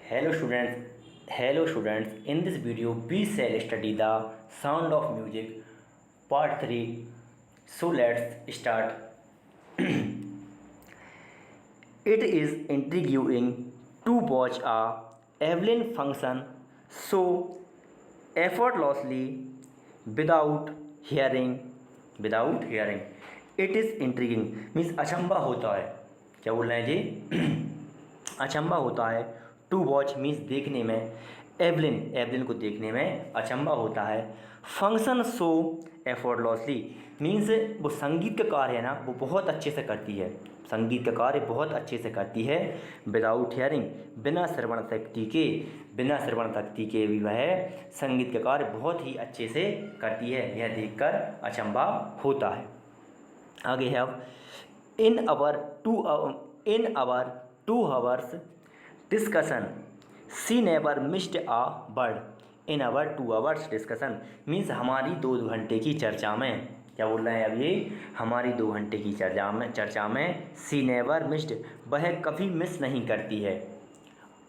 Hello students, in this video we shall study the sound of music part 3. So let's start. It is intriguing to watch a Evelyn function so effortlessly without hearing. It is intriguing means अचंबा होता है। क्या बोल रहे हैं जी? अचंबा होता है। To watch means देखने में, एवलिन को देखने में अचंबा होता है। फंक्शन सो एफर्टलेसली मीन्स वो संगीत का कार्य है ना, वो बहुत अच्छे से करती है। संगीत का कार्य बहुत अच्छे से करती है। विदाउट हियरिंग बिना श्रवण शक्ति के भी वह संगीत का कार्य बहुत ही अच्छे से करती है। यह देखकर अचंबा होता है। आगे है अब in our 2 hours discussion she never missed a word. In our 2 hours discussion means हमारी 2 घंटे की चर्चा में, क्या बोल रहे हैं अब ये, हमारी 2 घंटे की चर्चा में सी नेवर मिस्ड वह कभी मिस नहीं करती है।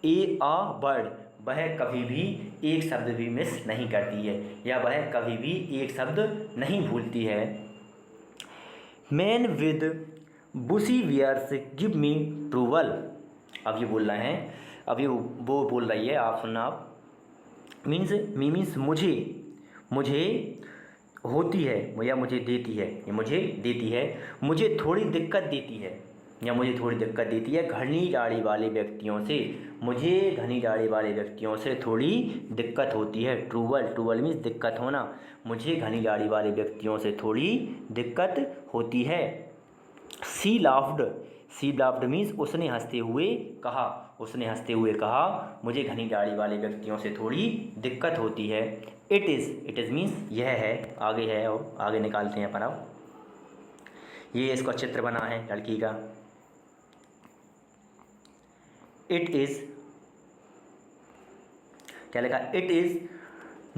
ए आ वर्ड वह कभी भी एक शब्द भी मिस नहीं करती है, या वह कभी भी एक शब्द नहीं भूलती है। Man with bushy beards give me trouble. अब ये बोल रहे हैं, अब ये वो बोल रही है, आप सुनना। आप मीन्स मुझे होती है या मुझे देती है, ये मुझे देती है, मुझे थोड़ी दिक्कत देती है या मुझे थोड़ी दिक्कत देती है घनी दाढ़ी वाले व्यक्तियों से। मुझे घनी दाढ़ी वाले व्यक्तियों से थोड़ी दिक्कत होती है। ट्रूवल मीन्स दिक्कत होना। मुझे घनी दाढ़ी वाले व्यक्तियों से थोड़ी दिक्कत होती है। सी लाफ्ड मीन्स उसने हंसते हुए कहा मुझे घनी दाढ़ी वाले व्यक्तियों से थोड़ी दिक्कत होती है। इट इज़ मीन्स यह है। आगे है और आगे निकालते हैं अपन। अब ये इसका चित्र बना है लड़की का। इट इज़ क्या लिखा? It is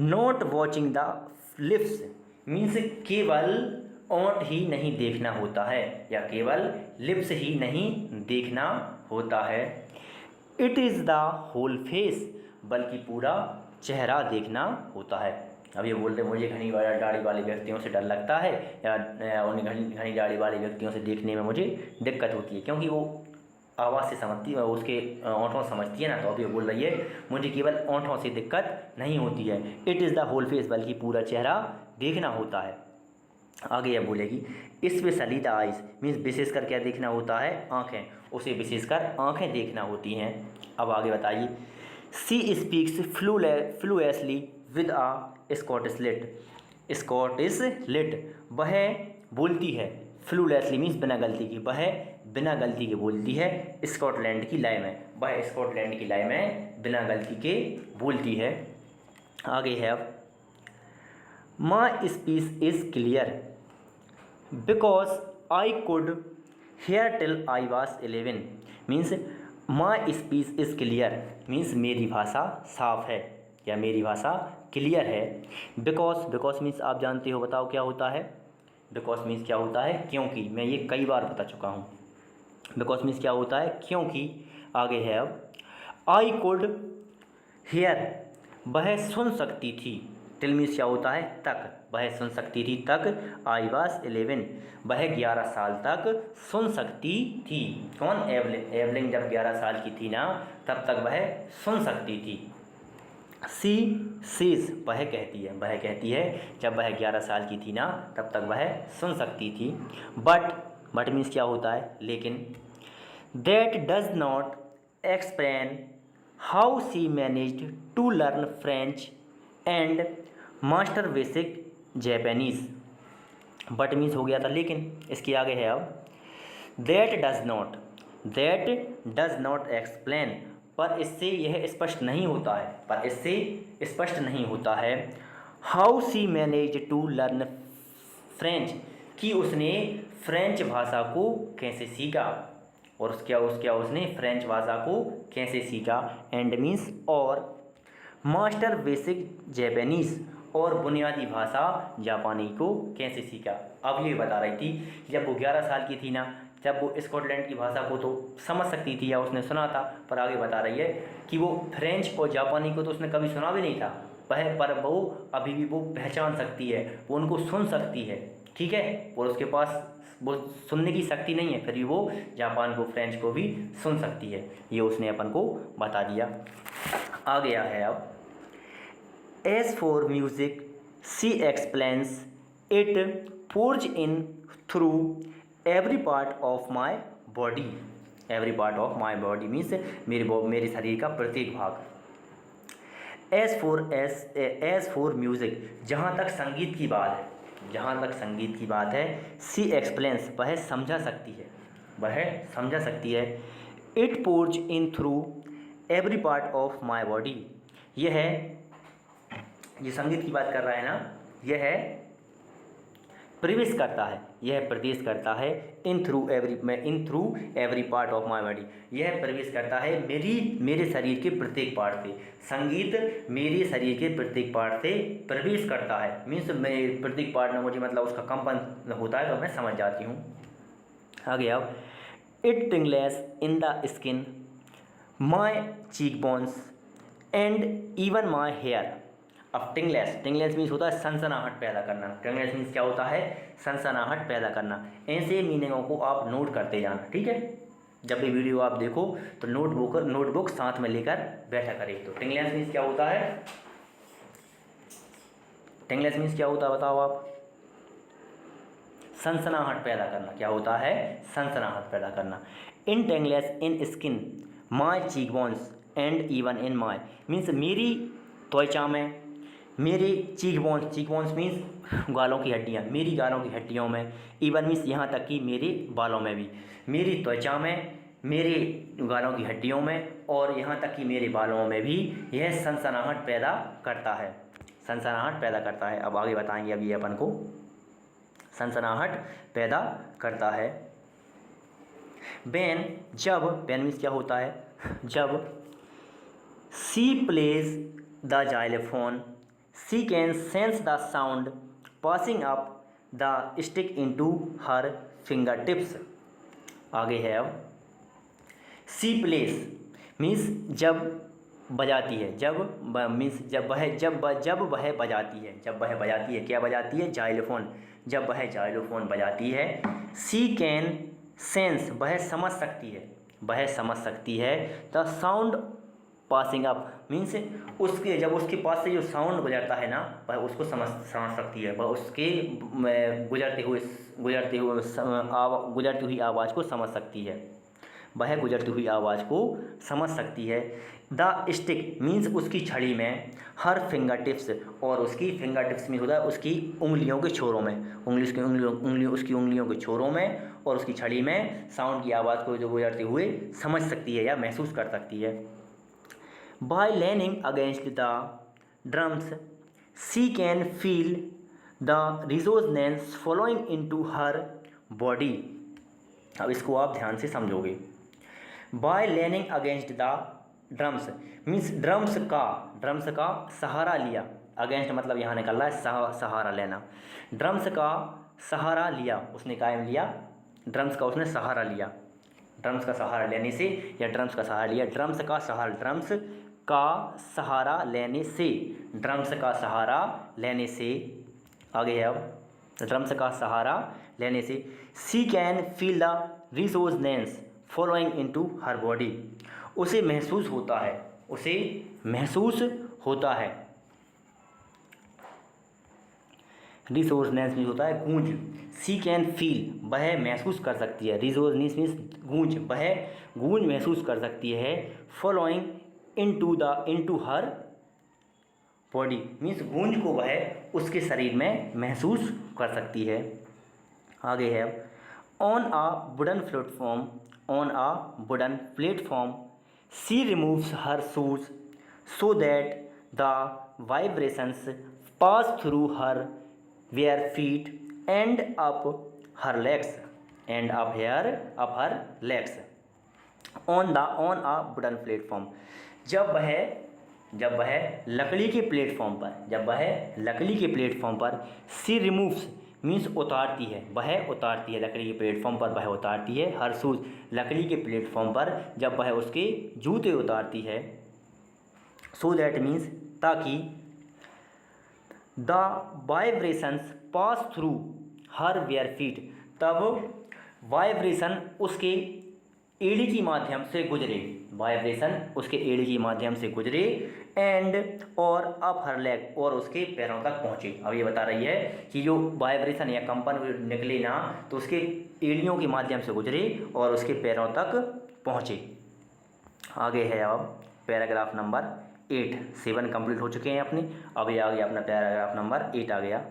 not watching the lips means केवल ओंठ ही नहीं देखना होता है, या केवल लिप्स ही नहीं देखना होता है। It is the whole face बल्कि पूरा चेहरा देखना होता है। अब ये बोलते मुझे घनी दाढ़ी वाले व्यक्तियों से डर लगता है, या उन्हें घनी दाढ़ी वाले व्यक्तियों से देखने में मुझे दिक्कत होती है, क्योंकि वो आवाज़ से समझती है, उसके ओंठों समझती है ना। तो अब ये बोल रही है मुझे केवल ओंठों से दिक्कत नहीं होती है। It is the whole face बल्कि पूरा चेहरा देखना होता है। आगे यह बोलेगी स्पेशली द आइज़ मीन्स विशेषकर क्या देखना होता है? आँखें। उसे विशेषकर आँखें देखना होती हैं। अब आगे बताइए। She speaks fluently with a Scottish lilt वह बोलती है। फ्लुएंटली मीन्स बिना गलती की, वह बिना गलती के बोलती है स्कॉटलैंड की लय में। वह स्कॉटलैंड की लय में बिना गलती के बोलती है। आगे है अब my speech is clear because I could hair till I was 11 means my speech is clear means मेरी भाषा साफ है या मेरी भाषा क्लियर है। बिकॉज मीन्स आप जानते हो, बताओ क्या होता है? बिकॉज मीन्स क्या होता है? क्योंकि। मैं ये कई बार बता चुका हूँ। बिकॉज मीन्स क्या होता है? क्योंकि। आगे है अब आई कुड हेयर वह सुन सकती थी। टिल मीन्स क्या होता है? तक। वह सुन सकती थी तक। आई वॉज 11 वह 11 साल तक सुन सकती थी। कौन? एवलिन जब 11 साल की थी ना, तब तक वह सुन सकती थी। सी सीज वह कहती है जब वह 11 साल की थी ना, तब तक वह सुन सकती थी। बट मीन्स क्या होता है? लेकिन। That does not explain how she managed to learn French and master basic Japanese. But means हो गया था लेकिन। इसके आगे है अब दैट डज नॉट एक्सप्लेन पर इससे यह स्पष्ट नहीं होता है how she manage to learn French कि उसने फ्रेंच भाषा को कैसे सीखा, और उसने फ्रेंच भाषा को कैसे सीखा। एंड मीन्स और मास्टर बेसिक जैपनीज़ और बुनियादी भाषा जापानी को कैसे सीखा। अब ये बता रही थी जब वो 11 साल की थी ना, जब वो स्कॉटलैंड की भाषा को तो समझ सकती थी या उसने सुना था, पर आगे बता रही है कि वो फ्रेंच और जापानी को तो उसने कभी सुना भी नहीं था वह, पर वो अभी भी वो पहचान सकती है, वो उनको सुन सकती है, ठीक है। और उसके पास वो सुनने की शक्ति नहीं है, फिर भी वो जापान को, फ्रेंच को भी सुन सकती है। ये उसने अपन को बता दिया। आ गया है अब, as for music she explains it pours in through every part of my body. Every part of my body means मेरे शरीर का प्रत्येक भाग। एज फॉर म्यूज़िक, जहाँ तक संगीत की बात है, जहाँ तक संगीत की बात है, सी एक्सप्लेन्स, वह समझा सकती है, वह समझा सकती है। It pours in through every part of my body, यह है, ये संगीत की बात कर रहा है ना, यह है प्रवेश करता है, यह प्रवेश करता है इन through every part of my body, यह प्रवेश करता है मेरे शरीर के प्रत्येक पार्ट से। संगीत मेरे शरीर के प्रत्येक पार्ट से प्रवेश करता है, मीन्स मैं प्रत्येक पार्ट में मुझे मतलब उसका कंपन होता है तो मैं समझ जाती हूँ। आगे अब, it tingles in the skin my cheek bones and even my hair. अब टिंगलेस मीन्स होता है सनसनाहट पैदा करना। टिंगलेस मीन्स क्या होता है? सनसनाहट पैदा करना। ऐसे मीनिंगों को आप नोट करते जाना, ठीक है। जब भी वीडियो आप देखो तो नोटबुक साथ में लेकर बैठा करें। तो टिंगलेस मीन्स क्या होता है? टिंगलेस मीन्स क्या होता है बताओ आप? सनसनाहट पैदा करना। क्या होता है? सनसनाहट पैदा करना। In tingles in skin my cheek bones and even in my means मेरी त्वचा में, मेरे चीक बोन्स मीन्स गालों की हड्डियाँ, मेरी गालों की हड्डियों में, इवन मीन्स यहाँ तक कि मेरे बालों में भी, मेरी त्वचा में, मेरे गालों की हड्डियों में और यहाँ तक कि मेरे बालों में भी यह सनसनाहट पैदा करता है, सनसनाहट पैदा करता है। अब आगे बताएंगे अभी अपन को, सनसनाहट पैदा करता है। बैन, जब, बैन मीन्स क्या होता है? जब she plays the xylophone she can sense the sound passing up the stick into her fingertips। आगे है अब, सी प्लेस मीन्स जब बजाती है, जब मीन्स जब वह बजाती है, जब वह बजाती है, क्या बजाती है? जाइलोफोन। जब वह जाइलोफोन बजाती है, सी कैन सेंस, वह समझ सकती है, वह समझ सकती है the sound passing up means उसके, जब उसके पास से जो साउंड गुजरता है ना, वह उसको समझ सकती है, वह उसके गुजरती हुई आवाज़ को समझ सकती है, वह गुजरती हुई आवाज़ को समझ सकती है। द स्टिक मीन्स उसकी छड़ी में, हर फिंगर टिप्स, और उसकी फिंगर टिप्स मीन्स होता है उसकी उंगलियों के छोरों में, उसकी उंगलियों के छोरों में और उसकी छड़ी में साउंड की आवाज़ को जो गुजरते हुए समझ सकती है या महसूस कर सकती है। By leaning against the drums, she can feel the resonance flowing into her body। अब इसको आप ध्यान से समझोगे। By leaning against the drums means drums का सहारा लिया। अगेंस्ट मतलब यहाँ निकल रहा है सहारा लेना। ड्रम्स का सहारा लिया, उसने कायम लिया, ड्रम्स का उसने सहारा लिया। ड्रम्स का सहारा लेने से या ड्रम्स का सहारा लिया, ड्रम्स का सहारा लेने से, ड्रम्स का सहारा लेने से। आगे है अब, ड्रम्स का सहारा लेने से she can feel the resonance following into her body, उसे महसूस होता है, उसे महसूस होता है। रिजोनेंस मीन्स होता है गूंज। सी कैन फील, वह महसूस कर सकती है। रिजोनेंस मीन्स गूंज, वह गूंज महसूस कर सकती है। Following into her body means गूंज को वह उसके शरीर में महसूस कर सकती है। आगे है, on a wooden platform she removes her shoes so that the vibrations pass through her bare feet and up her legs on a wooden platform. जब वह लकड़ी के प्लेटफॉर्म पर सी रिमूव्स मीन्स उतारती है, वह उतारती है, लकड़ी के प्लेटफॉर्म पर वह उतारती है। हर शूज़, लकड़ी के प्लेटफॉर्म पर जब वह उसके जूते उतारती है, सो दैट मीन्स ताकि the vibrations pass through her bare feet, तब वाइब्रेशन उसके एड़ी के माध्यम से गुजरे, वाइब्रेशन उसके एड़ी के माध्यम से गुजरे, एंड और अप हर लेग, और उसके पैरों तक पहुँचे। अब ये बता रही है कि जो वाइब्रेशन या कंपन निकले ना तो उसके एड़ियों के माध्यम से गुजरे और उसके पैरों तक पहुँचे। आगे है अब पैराग्राफ नंबर 8। 7 कंप्लीट हो चुके हैं अपने, अब ये आ गया अपना पैराग्राफ नंबर 8 आ गया।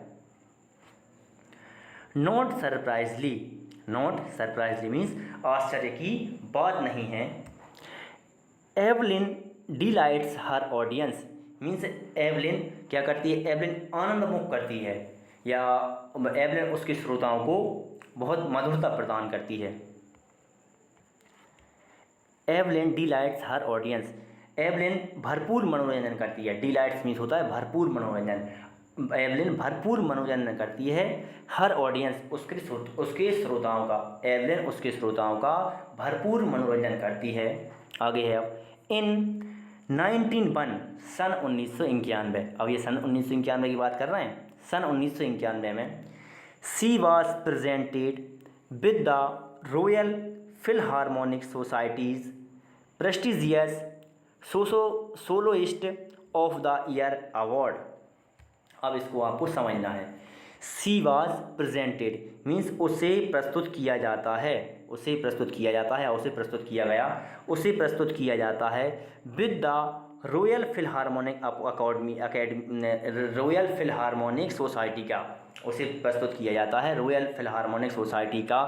नॉट सरप्राइजली, नॉट सरप्राइजली मीन्स आश्चर्य की बात नहीं है। एवलिन डिलाइट्स हर ऑडियंस मीन्स एवलिन क्या करती है, एवलिन आनंदमुख करती है, या एवलिन उसके श्रोताओं को बहुत मधुरता प्रदान करती है। एवलिन डिलाइट्स हर ऑडियंस, एवलिन भरपूर मनोरंजन करती है। डिलाइट्स मीन्स होता है भरपूर मनोरंजन। एवलिन भरपूर मनोरंजन करती है हर ऑडियंस, उसके श्रोताओं का। एवलिन उसके श्रोताओं का भरपूर मनोरंजन करती है। आगे है अब इन 1901 सन 1991, अब ये सन 1991 की बात कर रहे हैं। सन 1991 में she was presented with the royal philharmonic society's prestigious soloist of the year award. अब इसको आपको समझना है। सी वॉज प्रेजेंटेड मीन्स उसे प्रस्तुत किया जाता है, उसे प्रस्तुत किया जाता है, उसे प्रस्तुत किया गया, उसे प्रस्तुत किया जाता है with the royal Philharmonic royal Philharmonic society का, उसे प्रस्तुत किया जाता है रॉयल फिलहार्मोनिक सोसाइटी का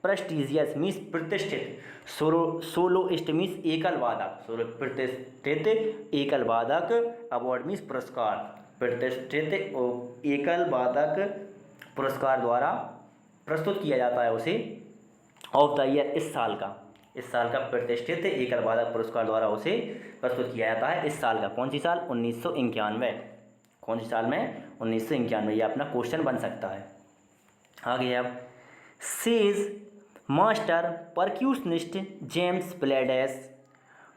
प्रेस्टिजियस मीन्स प्रतिष्ठित, सोलोइस्ट मीन्स एकल वादक, प्रतिष्ठित एकल वादक, अवार्ड मीन्स पुरस्कार, प्रतिष्ठित एकल वादक पुरस्कार द्वारा प्रस्तुत किया जाता है उसे, ऑफ द ईयर इस साल का प्रतिष्ठित एकल वादक पुरस्कार द्वारा उसे प्रस्तुत किया जाता है इस साल का। कौन सी साल? 1991। कौन सी साल में? 1991। ये अपना क्वेश्चन बन सकता है। आगे अब says master percussionist James Blades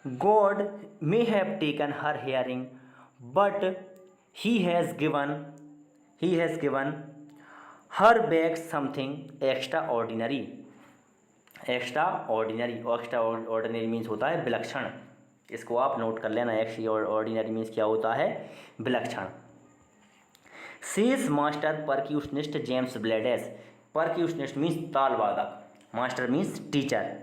god may have taken her hearing but he has given her back something extraordinary। extraordinary means होता है विलक्षण, इसको आप नोट कर लेना। extraordinary मीन्स क्या होता है? विलक्षण। Says master percussionist James Blades, percussionist means तालवादक, मास्टर मीन्स टीचर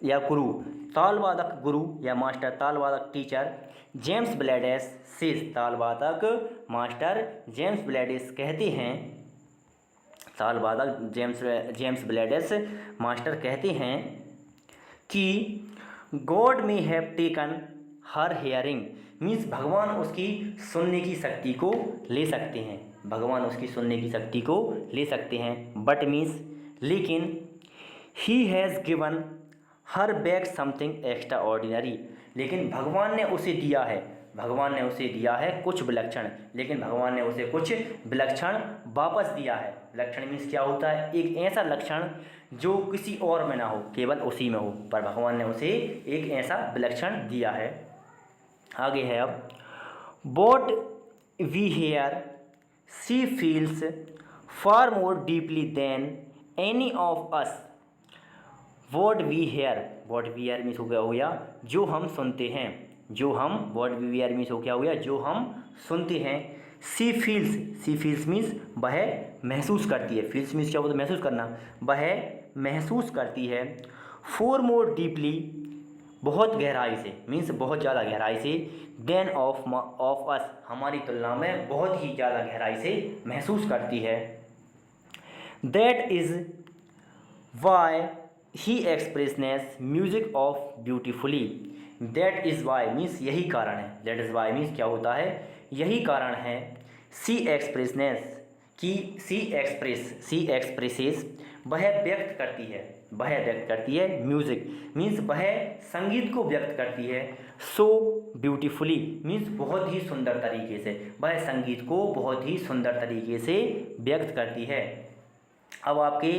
या गुरु, तालवादक गुरु या मास्टर, तालवादक टीचर, जेम्स ब्लेडेस सेज, तालवादक मास्टर जेम्स ब्लेडेस कहते हैं, तालवादक जेम्स ब्लेडेस मास्टर कहते हैं कि गॉड में have taken her hearing means भगवान उसकी सुनने की शक्ति को ले सकते हैं, भगवान उसकी सुनने की शक्ति को ले सकते हैं। बट मीन्स लेकिन, he has given her back something extra ordinary, लेकिन भगवान ने उसे दिया है, भगवान ने उसे दिया है कुछ विलक्षण, लेकिन भगवान ने उसे कुछ विलक्षण वापस दिया है। विलक्षण मीन्स क्या होता है? एक ऐसा लक्षण जो किसी और में ना हो, केवल उसी में हो, पर भगवान ने उसे एक ऐसा विलक्षण दिया है। आगे है अब what we hear she feels far more deeply than any of us. What we hear means हो गया जो हम सुनते हैं, जो हम, वॉट वी हेयर मीन्स हो गया जो हम सुनते हैं। सी फील्स मीन्स वह महसूस करती है, फील्स मीन्स क्या होता है? महसूस करना, वह महसूस करती है। फोर मोर डीपली बहुत गहराई से मीन्स बहुत ज़्यादा गहराई से, देन ऑफ अस हमारी तुलना में बहुत ही ज़्यादा गहराई से महसूस करती है। That is why she expresses music of beautifully. That is why means यही कारण है, दैट इज़ वाई मीन्स क्या होता है? यही कारण है। सी एक्सप्रेसनेस की सी एक्सप्रेसेस वह व्यक्त करती है, वह व्यक्त करती है। म्यूज़िक मीन्स वह संगीत को व्यक्त करती है। सो ब्यूटीफुली मीन्स बहुत ही सुंदर तरीके से, वह संगीत को बहुत ही सुंदर तरीके से व्यक्त करती है। अब आपके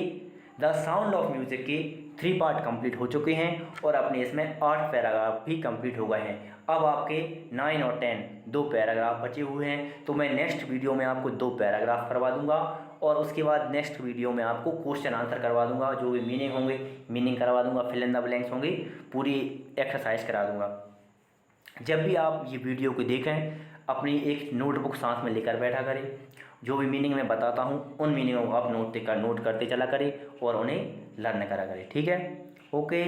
द साउंड ऑफ म्यूज़िक के 3 पार्ट कंप्लीट हो चुके हैं और अपने इसमें 8 पैराग्राफ भी कंप्लीट हो गए हैं। अब आपके 9 और 10 2 पैराग्राफ बचे हुए हैं, तो मैं नेक्स्ट वीडियो में आपको 2 पैराग्राफ करवा दूंगा और उसके बाद नेक्स्ट वीडियो में आपको क्वेश्चन आंसर करवा दूंगा, जो भी मीनिंग होंगे मीनिंग करवा दूंगा, फिल इन द ब्लैंक्स होंगे, पूरी एक्सरसाइज करा दूंगा। जब भी आप ये वीडियो को देखें अपनी एक नोटबुक साथ में लेकर बैठा करें, जो भी मीनिंग मैं बताता हूँ उन मीनिंगों को आप नोट करते चला करें और उन्हें लर्न करा करें। ठीक है, ओके।